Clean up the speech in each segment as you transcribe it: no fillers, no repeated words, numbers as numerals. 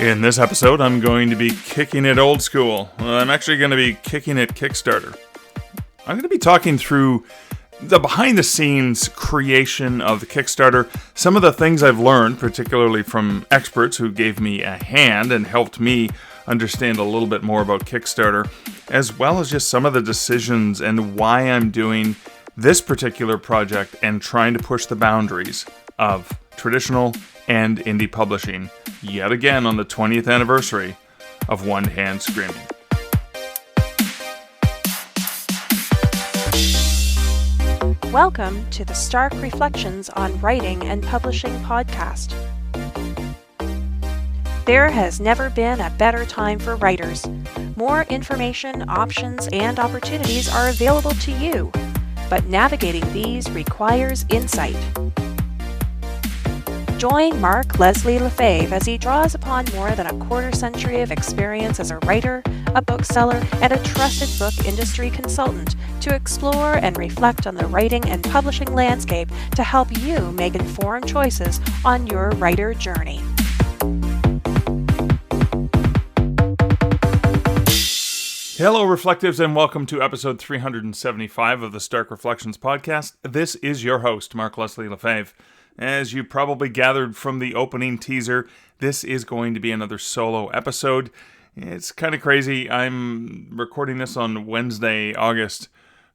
In this episode, I'm going to be kicking it old school. I'm actually going to be kicking it Kickstarter. I'm going to be talking through the behind-the-scenes creation of the Kickstarter, some of the things I've learned, particularly from experts who gave me a hand and helped me understand a little bit more about Kickstarter, as well as just some of the decisions and why I'm doing this particular project and trying to push the boundaries of traditional and indie publishing, yet again on the 20th anniversary of One Hand Screaming. Welcome to the Stark Reflections on Writing and Publishing podcast. There has never been a better time for writers. More information, options, and opportunities are available to you, but navigating these requires insight. Join Mark Leslie Lefebvre as he draws upon more than a quarter century of experience as a writer, a bookseller, and a trusted book industry consultant to explore and reflect on the writing and publishing landscape to help you make informed choices on your writer journey. Hello, Reflectives, and welcome to episode 375 of the Stark Reflections podcast. This is your host, Mark Leslie Lefebvre. As you probably gathered from the opening teaser, this is going to be another solo episode. It's kind of crazy. I'm recording this on Wednesday, August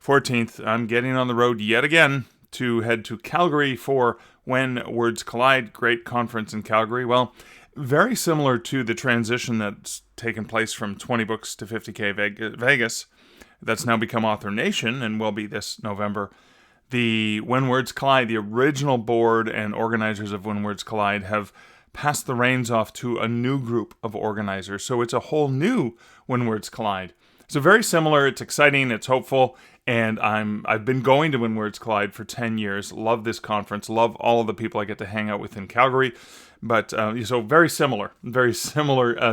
14th. I'm getting on the road yet again to head to Calgary for When Words Collide, great conference in Calgary. Well, very similar to the transition that's taken place from 20 books to 50K Vegas. That's now become Author Nation and will be this November. The When Words Collide, the original board and organizers of When Words Collide have passed the reins off to a new group of organizers. So it's a whole new When Words Collide. So very similar, it's exciting, it's hopeful, and I've been going to When Words Collide for 10 years. Love this conference, love all of the people I get to hang out with in Calgary. But so very similar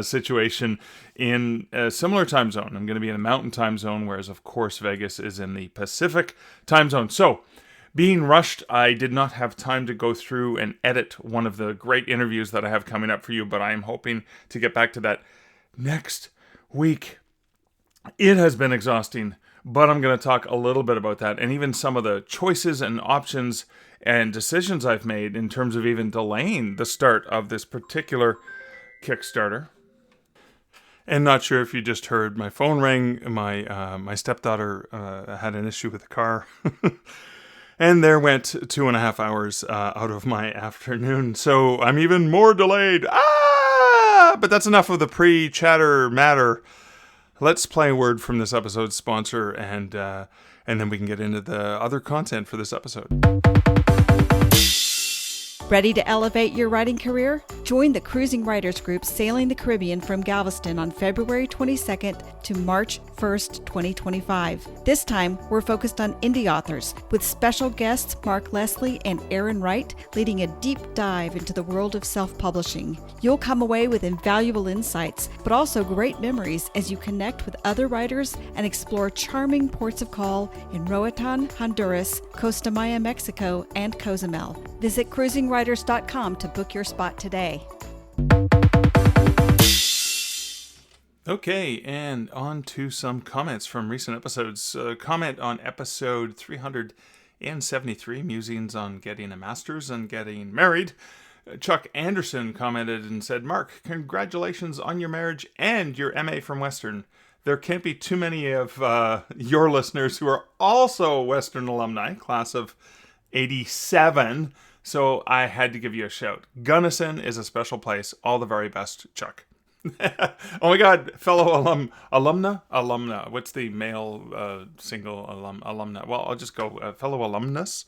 situation in a similar time zone. I'm going to be in a mountain time zone, whereas of course Vegas is in the Pacific time zone. So being rushed, I did not have time to go through and edit one of the great interviews that I have coming up for you, but I am hoping to get back to that next week. It has been exhausting, but I'm going to talk a little bit about that and even some of the choices and options and decisions I've made in terms of even delaying the start of this particular Kickstarter. And not sure if you just heard my phone ring. My stepdaughter had an issue with the car. And there went 2.5 hours out of my afternoon. So I'm even more delayed. But that's enough of the pre-chatter matter. Let's play a word from this episode's sponsor, and then we can get into the other content for this episode. Ready to elevate your writing career? Join the Cruising Writers Group Sailing the Caribbean from Galveston on February 22nd to March 1st, 2025. This time, we're focused on indie authors, with special guests Mark Leslie and Aaron Wright leading a deep dive into the world of self-publishing. You'll come away with invaluable insights, but also great memories as you connect with other writers and explore charming ports of call in Roatan, Honduras, Costa Maya, Mexico, and Cozumel. Visit cruisingwriters.com to book your spot today. Okay, and on to some comments from recent episodes. Comment on episode 373, Musings on Getting a Master's and Getting Married. Chuck Anderson commented and said, Mark, congratulations on your marriage and your MA from Western. There can't be too many of your listeners who are also Western alumni, class of 87, so I had to give you a shout. Gunnison is a special place. All the very best, Chuck. Oh my God, fellow alumna. What's the male single alumna? Well, I'll just go fellow alumnus.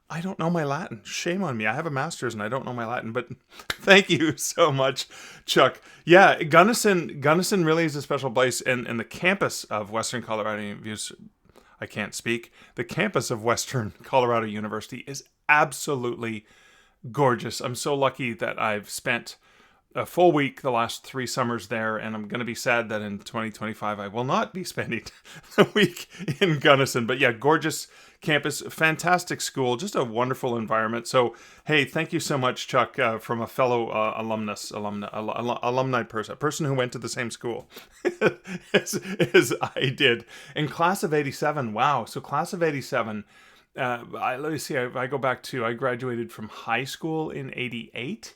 I don't know my Latin. Shame on me. I have a master's and I don't know my Latin, but thank you so much, Chuck. Yeah, Gunnison really is a special place, and the campus of Western Colorado I can't speak. The campus of Western Colorado University is absolutely gorgeous. I'm so lucky that I've spent a full week the last 3 summers there, and I'm going to be sad that in 2025 I will not be spending a week in Gunnison. But yeah, gorgeous campus, fantastic school, just a wonderful environment. So hey, thank you so much, Chuck, from a fellow alumni person, a person who went to the same school as I did. And class of 87, wow. So class of 87, let me see, I go back to, I graduated from high school in 88.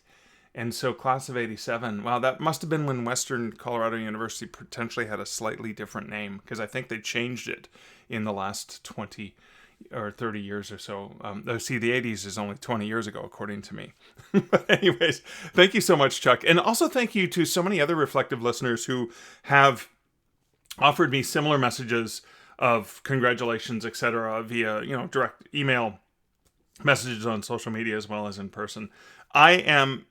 And so class of 87, wow, that must have been when Western Colorado University potentially had a slightly different name, because I think they changed it in the last 20 or 30 years or so. See, the 80s is only 20 years ago, according to me. But anyways, thank you so much, Chuck. And also thank you to so many other reflective listeners who have offered me similar messages of congratulations, etc., via, direct email messages on social media as well as in person. I am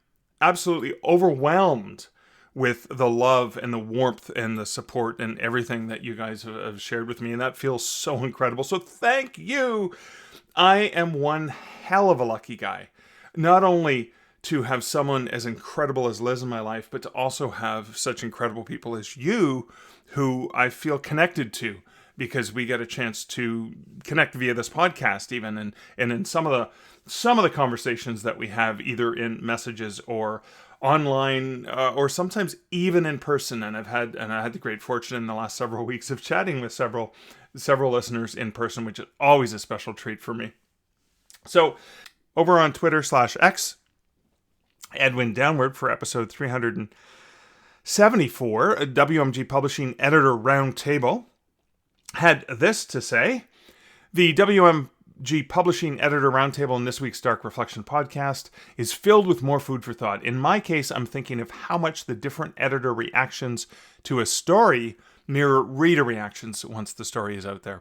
absolutely overwhelmed with the love and the warmth and the support and everything that you guys have shared with me, and that feels so incredible. So thank you. I am one hell of a lucky guy, not only to have someone as incredible as Liz in my life, but to also have such incredible people as you, who I feel connected to, because we get a chance to connect via this podcast even, and in some of the conversations that we have, either in messages or online, or sometimes even in person. And I had the great fortune in the last several weeks of chatting with several listeners in person, which is always a special treat for me. So over on Twitter/X, Edwin Downward for episode 374, a WMG Publishing Editor Roundtable, had this to say: the WMG Publishing Editor Roundtable in this week's Dark Reflection podcast is filled with more food for thought. In my case, I'm thinking of how much the different editor reactions to a story mirror reader reactions once the story is out there.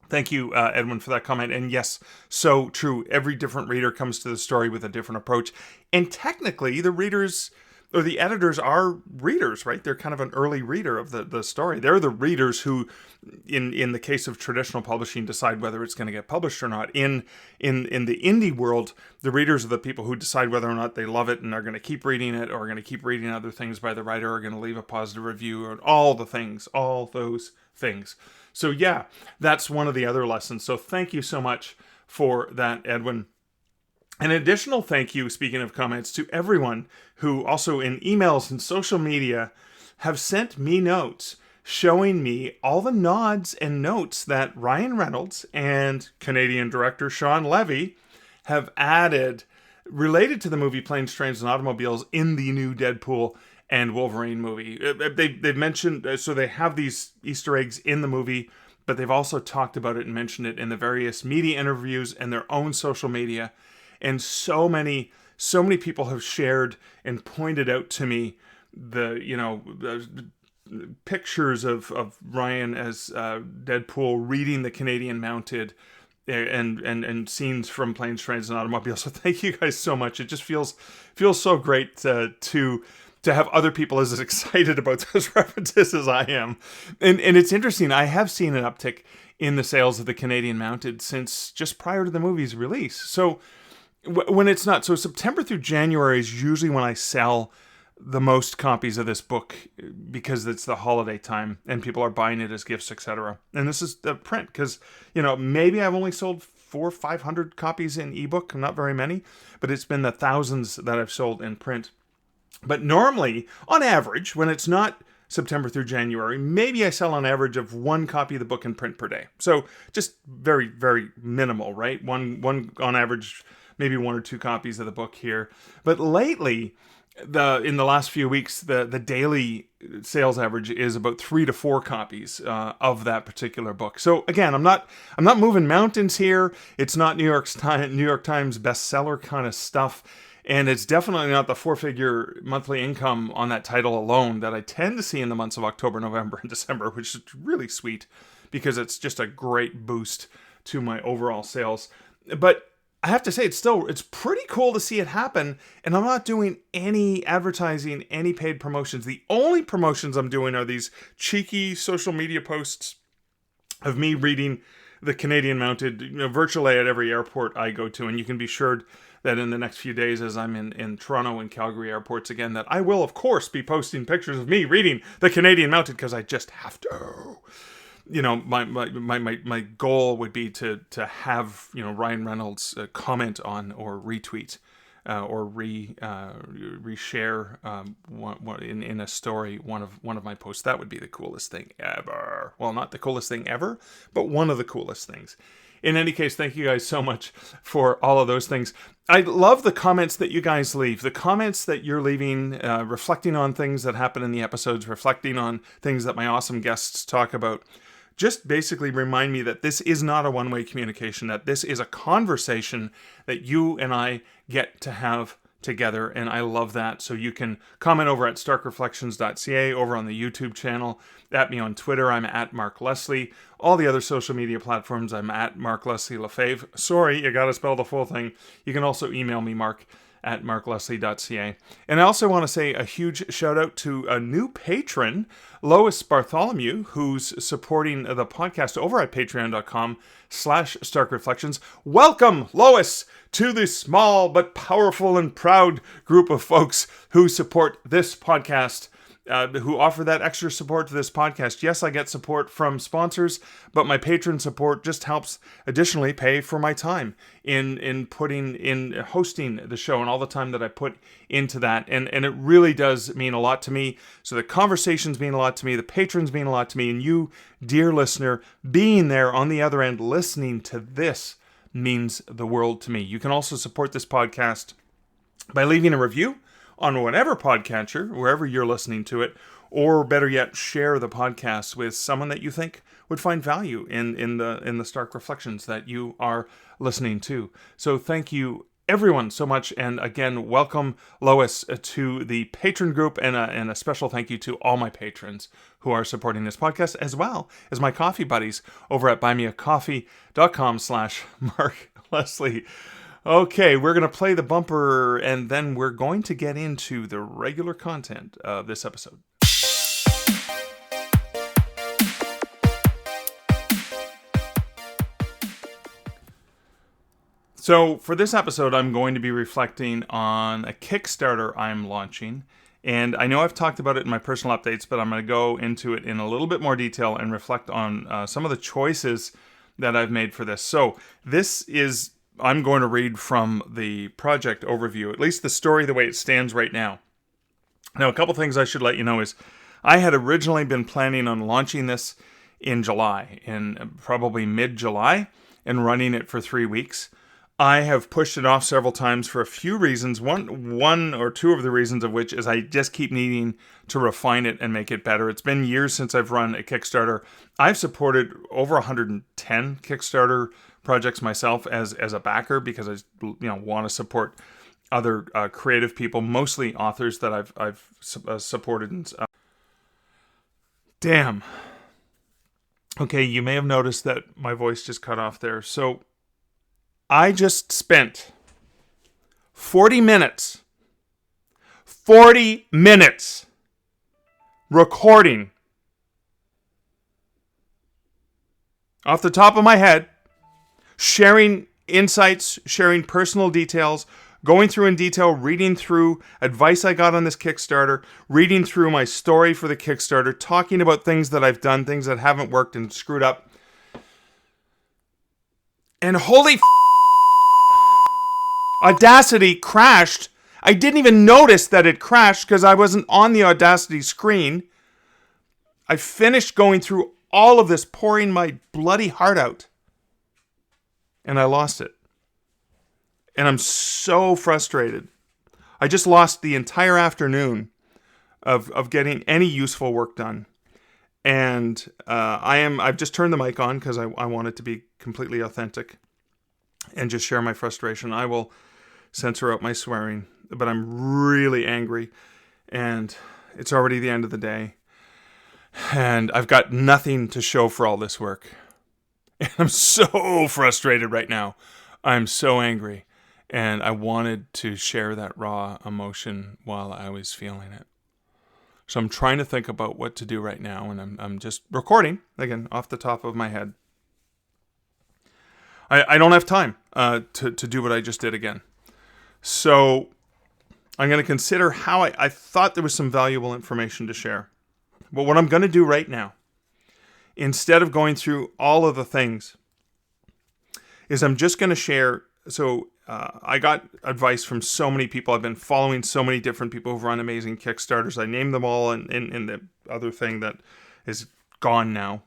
Thank you, Edwin, for that comment. And yes, so true. Every different reader comes to the story with a different approach. And technically, the readers or the editors are readers, right? They're kind of an early reader of the story. They're the readers who, in the case of traditional publishing, decide whether it's going to get published or not. In the indie world, the readers are the people who decide whether or not they love it and are going to keep reading it, or are going to keep reading other things by the writer, or are going to leave a positive review, or all those things. So yeah, that's one of the other lessons. So thank you so much for that, Edwin. An additional thank you, speaking of comments, to everyone who also in emails and social media have sent me notes showing me all the nods and notes that Ryan Reynolds and Canadian director Sean Levy have added related to the movie Planes, Trains, and Automobiles in the new Deadpool and Wolverine movie. They've mentioned, so they have these Easter eggs in the movie, but they've also talked about it and mentioned it in the various media interviews and their own social media. And so many people have shared and pointed out to me the pictures of Ryan as Deadpool reading the Canadian Mounted and scenes from Planes, Trains, and Automobiles. So thank you guys so much. It just feels so great to have other people as excited about those references as I am. And it's interesting. I have seen an uptick in the sales of the Canadian Mounted since just prior to the movie's release. So when it's not, so September through January is usually when I sell the most copies of this book, because it's the holiday time and people are buying it as gifts, etc. And this is the print, because, maybe I've only sold 400 or 500 copies in ebook, not very many, but it's been the thousands that I've sold in print. But normally, on average, when it's not September through January, maybe I sell on average of 1 copy of the book in print per day. So just very, very minimal, right? One on average, maybe 1 or 2 copies of the book here. But lately, in the last few weeks, the daily sales average is about 3 to 4 copies of that particular book. So again, I'm not moving mountains here. It's not New York Times bestseller kind of stuff. And it's definitely not the 4-figure monthly income on that title alone that I tend to see in the months of October, November, and December, which is really sweet because it's just a great boost to my overall sales. But I have to say, it's pretty cool to see it happen. And I'm not doing any advertising, any paid promotions. The only promotions I'm doing are these cheeky social media posts of me reading the Canadian Mounted virtually at every airport I go to. And you can be sure that in the next few days, as I'm in Toronto and Calgary airports again, that I will, of course, be posting pictures of me reading The Canadian Mounted, because I just have to. You know, my goal would be to have, you know, Ryan Reynolds comment on or retweet or reshare in a story one of my posts. That would be the coolest thing ever. Well, not the coolest thing ever, but one of the coolest things. In any case, thank you guys so much for all of those things. I love the comments that you guys leave. The comments that you're leaving, reflecting on things that happen in the episodes, reflecting on things that my awesome guests talk about. Just basically remind me that this is not a one-way communication, that this is a conversation that you and I get to have together, and I love that. So you can comment over at starkreflections.ca, over on the YouTube channel, at me on Twitter, I'm at Mark Leslie. All the other social media platforms, I'm at Mark Leslie Lefebvre. Sorry, you gotta spell the full thing. You can also email me, mark@markleslie.ca. And I also want to say a huge shout out to a new patron, Lois Bartholomew, who's supporting the podcast over at patreon.com/starkreflections. Welcome, Lois, to the small but powerful and proud group of folks who support this podcast, who offer that extra support to this podcast. Yes, I get support from sponsors, but my patron support just helps additionally pay for my time in hosting the show and all the time that I put into that. And it really does mean a lot to me. So the conversations mean a lot to me, the patrons mean a lot to me, and you, dear listener, being there on the other end listening to this means the world to me. You can also support this podcast by leaving a review on whatever podcatcher, wherever you're listening to it, or better yet, share the podcast with someone that you think would find value in the Stark Reflections that you are listening to. So thank you everyone so much, and again, welcome Lois to the patron group, and a special thank you to all my patrons who are supporting this podcast, as well as my coffee buddies over at buymeacoffee.com/Mark Leslie. Okay, we're going to play the bumper, and then we're going to get into the regular content of this episode. So for this episode, I'm going to be reflecting on a Kickstarter I'm launching. And I know I've talked about it in my personal updates, but I'm going to go into it in a little bit more detail and reflect on some of the choices that I've made for this. So I'm going to read from the project overview, at least the story the way it stands right now. Now, a couple things I should let you know is I had originally been planning on launching this in July, in probably mid-July, and running it for 3 weeks. I have pushed it off several times for a few reasons. One or two of the reasons of which is I just keep needing to refine it and make it better. It's been years since I've run a Kickstarter. I've supported over 110 Kickstarter projects myself as a backer, because I want to support other creative people, mostly authors that I've supported. And damn. Okay, you may have noticed that my voice just cut off there. So I just spent 40 minutes recording off the top of my head, sharing insights, sharing personal details, going through in detail, reading through advice I got on this Kickstarter, reading through my story for the Kickstarter, talking about things that I've done, things that haven't worked and screwed up. And holy Audacity crashed. I didn't even notice that it crashed because I wasn't on the Audacity screen. I finished going through all of this, pouring my bloody heart out, and I lost it. And I'm so frustrated. I just lost the entire afternoon of getting any useful work done. And I've just turned the mic on because I want it to be completely authentic and just share my frustration. I will censor out my swearing, but I'm really angry, and it's already the end of the day, and I've got nothing to show for all this work. And I'm so frustrated right now. I'm so angry, and I wanted to share that raw emotion while I was feeling it. So I'm trying to think about what to do right now, and I'm just recording, again, off the top of my head. I don't have time to do what I just did again. So I'm going to consider how I thought there was some valuable information to share. But what I'm going to do right now, instead of going through all of the things, is I'm just going to share. So I got advice from so many people. I've been following so many different people who've run amazing Kickstarters. I named them all in the other thing that is gone now.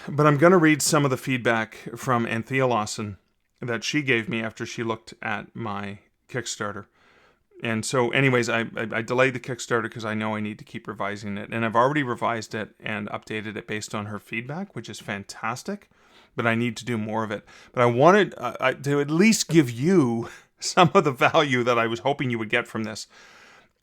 But I'm going to read some of the feedback from Anthea Lawson that she gave me after she looked at my Kickstarter. And so anyways, I delayed the Kickstarter because I know I need to keep revising it. And I've already revised it and updated it based on her feedback, which is fantastic. But I need to do more of it. But I wanted to at least give you some of the value that I was hoping you would get from this.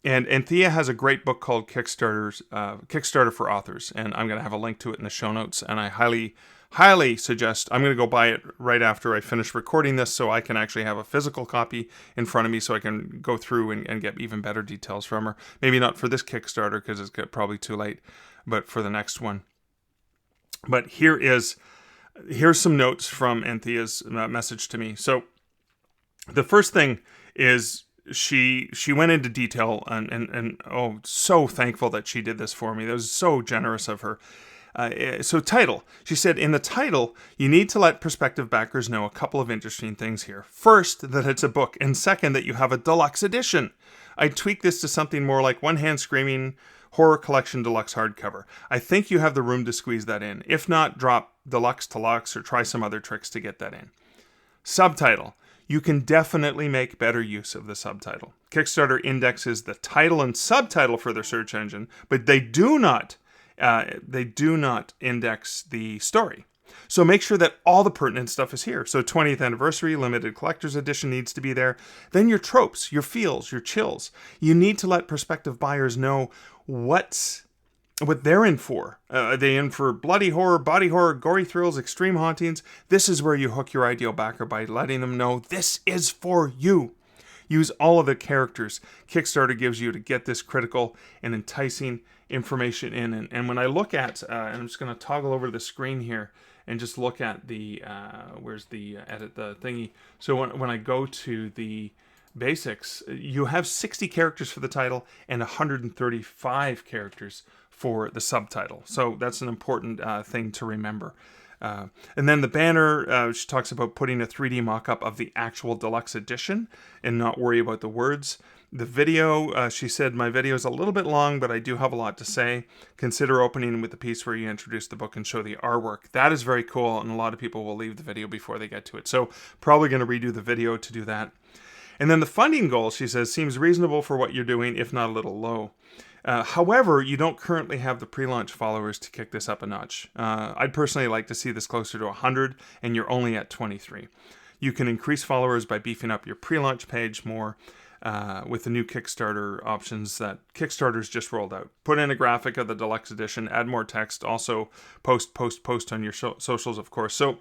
And Anthea has a great book called Kickstarter for Authors. And I'm going to have a link to it in the show notes. And I highly suggest, I'm going to go buy it right after I finish recording this so I can actually have a physical copy in front of me so I can go through and get even better details from her. Maybe not for this Kickstarter because it's probably too late, but for the next one. But here's some notes from Anthea's message to me. So the first thing is she went into detail and oh, so thankful that she did this for me. That was so generous of her. So title. She said, in the title, you need to let prospective backers know a couple of interesting things here. First, that it's a book, and second, that you have a deluxe edition. I'd tweak this to something more like One Hand Screaming Horror Collection Deluxe Hardcover. I think you have the room to squeeze that in. If not, drop Deluxe to Lux or try some other tricks to get that in. Subtitle. You can definitely make better use of the subtitle. Kickstarter indexes the title and subtitle for their search engine, but they do not index the story. So make sure that all the pertinent stuff is here. So 20th anniversary, limited collector's edition needs to be there. Then your tropes, your feels, your chills. You need to let prospective buyers know what they're in for. Are they in for bloody horror, body horror, gory thrills, extreme hauntings? This is where you hook your ideal backer by letting them know this is for you. Use all of the characters Kickstarter gives you to get this critical and enticing information in. And when I look at, and I'm just going to toggle over the screen here and just look at the, where's the edit the thingy. So when I go to the basics, you have 60 characters for the title and 135 characters for the subtitle. So that's an important thing to remember. And then the banner, she talks about putting a 3D mock-up of the actual deluxe edition and not worry about the words. The video, she said, my video is a little bit long, but I do have a lot to say. Consider opening with the piece where you introduce the book and show the artwork. That is very cool, and a lot of people will leave the video before they get to it. So probably going to redo the video to do that. And then the funding goal, she says, seems reasonable for what you're doing, if not a little low. However, you don't currently have the pre-launch followers to kick this up a notch. I'd personally like to see this closer to 100, and you're only at 23. You can increase followers by beefing up your pre-launch page more with the new Kickstarter options that Kickstarter's just rolled out. Put in a graphic of the deluxe edition, add more text, also post on your socials, of course. So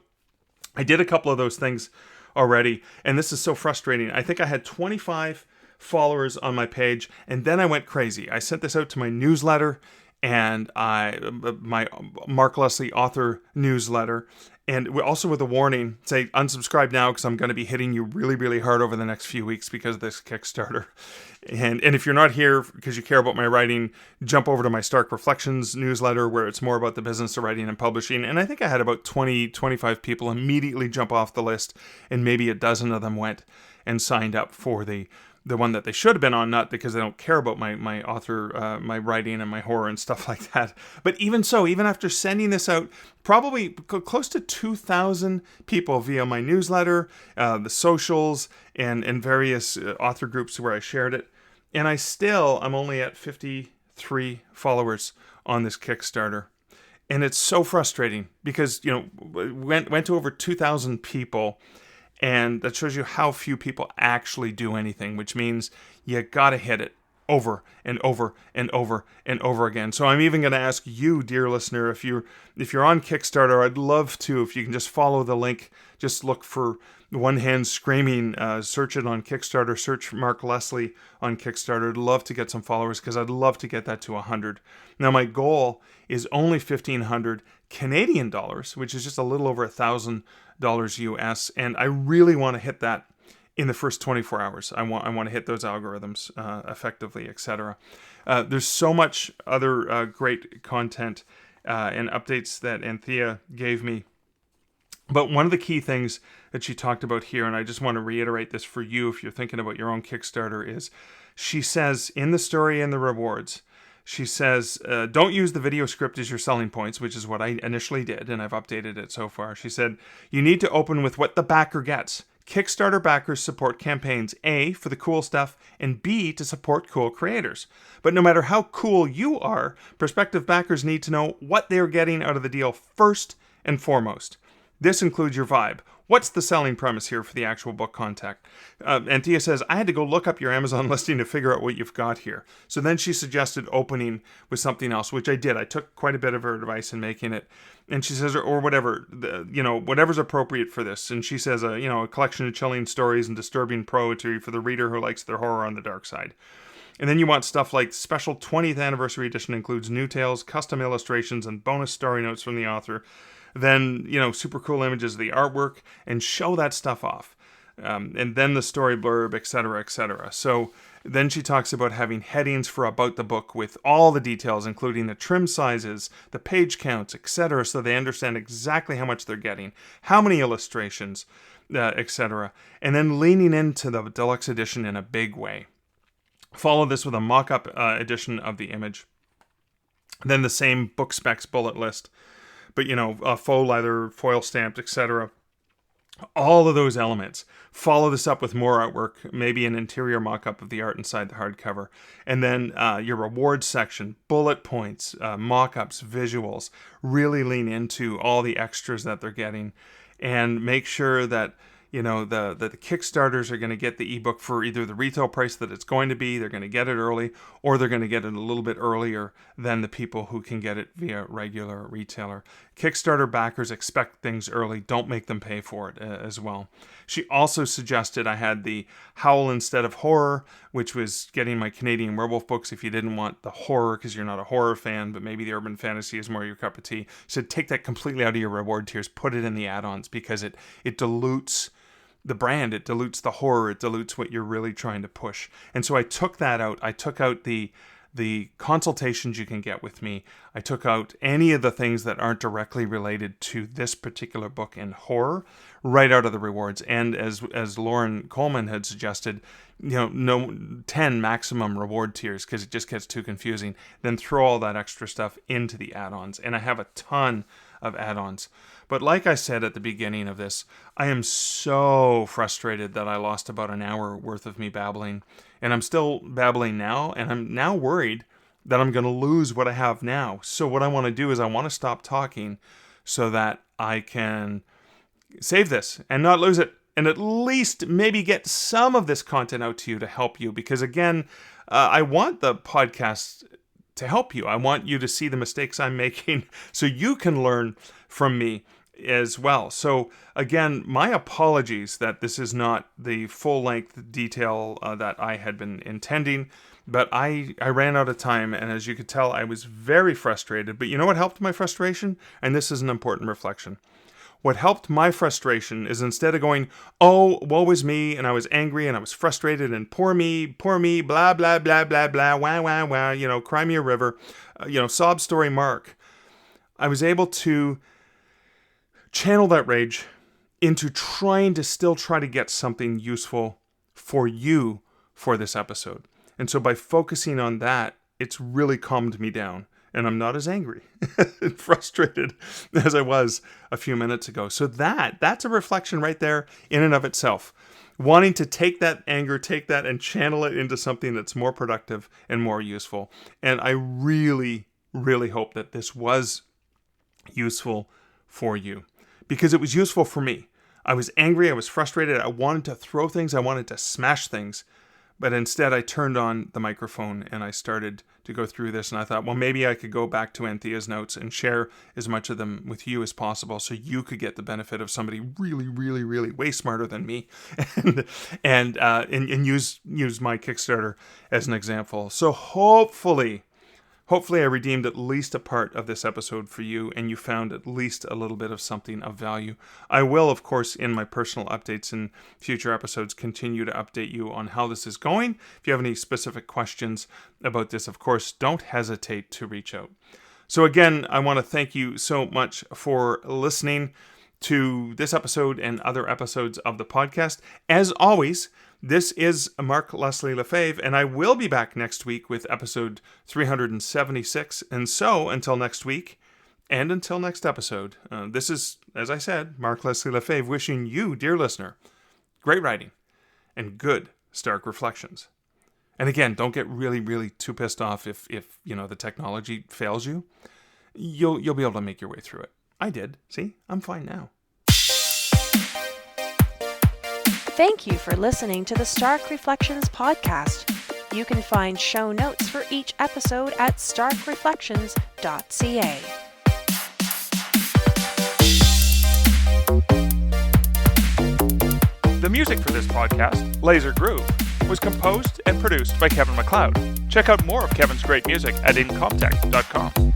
I did a couple of those things already, and this is so frustrating. I think I had 25 followers on my page, and then I went crazy. I sent this out to my newsletter and my Mark Leslie author newsletter, and also with a warning, say unsubscribe now because I'm going to be hitting you really, really hard over the next few weeks because of this Kickstarter. And if you're not here because you care about my writing, jump over to my Stark Reflections newsletter where it's more about the business of writing and publishing. And I think I had about 25 people immediately jump off the list, and maybe a dozen of them went and signed up for the one that they should have been on, not because they don't care about my author, my writing and my horror and stuff like that. But even so, even after sending this out, probably close to 2,000 people via my newsletter, the socials, and various author groups where I shared it. And I'm only at 53 followers on this Kickstarter. And it's so frustrating because, went to over 2,000 people. And that shows you how few people actually do anything, which means you gotta hit it over and over and over and over again. So I'm even going to ask you, dear listener, if you're on Kickstarter, I'd love to, if you can just follow the link, just look for One Hand Screaming, search it on Kickstarter, search Mark Leslie on Kickstarter. I'd love to get some followers because I'd love to get that to 100. Now my goal is only 1,500 Canadian dollars, which is just a little over $1,000 US, and I really want to hit that in the first 24 hours. I want to hit those algorithms effectively, etc. There's so much other great content and updates that Anthea gave me. But one of the key things that she talked about here, and I just want to reiterate this for you if you're thinking about your own Kickstarter, is she says in the story and the rewards, she says, don't use the video script as your selling points, which is what I initially did, and I've updated it so far. She said, you need to open with what the backer gets. Kickstarter backers support campaigns, A, for the cool stuff, and B, to support cool creators. But no matter how cool you are, prospective backers need to know what they're getting out of the deal first and foremost. This includes your vibe. What's the selling premise here for the actual book content? Anthea says, I had to go look up your Amazon listing to figure out what you've got here. So then she suggested opening with something else, which I did. I took quite a bit of her advice in making it. And she says, or whatever, whatever's appropriate for this. And she says, a collection of chilling stories and disturbing poetry for the reader who likes their horror on the dark side. And then you want stuff like special 20th anniversary edition includes new tales, custom illustrations, and bonus story notes from the author. Then, super cool images of the artwork, and show that stuff off. And then the story blurb, etc., etc. So then she talks about having headings for about the book with all the details, including the trim sizes, the page counts, etc., so they understand exactly how much they're getting, how many illustrations, etc. And then leaning into the deluxe edition in a big way. Follow this with a mock-up edition of the image. Then the same book specs bullet list. But, faux leather, foil stamped, etc. All of those elements. Follow this up with more artwork, maybe an interior mock-up of the art inside the hardcover. And then your rewards section, bullet points, mock-ups, visuals. Really lean into all the extras that they're getting. And make sure that, the Kickstarters are going to get the ebook for either the retail price that it's going to be, they're going to get it early, or they're going to get it a little bit earlier than the people who can get it via regular retailer. Kickstarter backers expect things early. Don't make them pay for it as well. She also suggested I had the Howl instead of horror, which was getting my Canadian werewolf books if you didn't want the horror because you're not a horror fan, but maybe the urban fantasy is more your cup of tea. So take that completely out of your reward tiers, put it in the add-ons because it dilutes the brand, it dilutes the horror, it dilutes what you're really trying to push. And so I took that out. I took out the consultations you can get with me. I took out any of the things that aren't directly related to this particular book in horror right out of the rewards. And as Lauren Coleman had suggested, no 10 maximum reward tiers because it just gets too confusing. Then throw all that extra stuff into the add-ons. And I have a ton of add-ons. But like I said at the beginning of this, I am so frustrated that I lost about an hour worth of me babbling. And I'm still babbling now, and I'm now worried that I'm going to lose what I have now. So what I want to do is I want to stop talking so that I can save this and not lose it. And at least maybe get some of this content out to you to help you. Because again, I want the podcast to help you. I want you to see the mistakes I'm making so you can learn from me as well. So again, my apologies that this is not the full-length detail that I had been intending, but I ran out of time, and as you could tell, I was very frustrated. But you know what helped my frustration? And this is an important reflection. What helped my frustration is instead of going, oh, woe is me, and I was angry, and I was frustrated, and poor me, blah, blah, blah, blah, blah, wah, wah, wah, cry me a river, sob story Mark, I was able to channel that rage into trying to still try to get something useful for you for this episode. And so by focusing on that, it's really calmed me down. And I'm not as angry and frustrated as I was a few minutes ago. So that's a reflection right there in and of itself. Wanting to take that anger, take that and channel it into something that's more productive and more useful. And I really, really hope that this was useful for you. Because it was useful for me. I was angry, I was frustrated, I wanted to throw things, I wanted to smash things. But instead I turned on the microphone and I started to go through this, and I thought, well, maybe I could go back to Anthea's notes and share as much of them with you as possible so you could get the benefit of somebody really, really, really way smarter than me and use my Kickstarter as an example. So hopefully Hopefully I redeemed at least a part of this episode for you, and you found at least a little bit of something of value. I will, of course, in my personal updates in future episodes, continue to update you on how this is going. If you have any specific questions about this, of course, don't hesitate to reach out. So again, I want to thank you so much for listening to this episode and other episodes of the podcast. As always, this is Mark Leslie Lefebvre, and I will be back next week with episode 376. And so, until next week, and until next episode, this is, as I said, Mark Leslie Lefebvre wishing you, dear listener, great writing and good Stark reflections. And again, don't get really, really too pissed off if the technology fails you. You'll be able to make your way through it. I did. See? I'm fine now. Thank you for listening to the Stark Reflections podcast. You can find show notes for each episode at starkreflections.ca. The music for this podcast, Laser Groove, was composed and produced by Kevin MacLeod. Check out more of Kevin's great music at incomptech.com.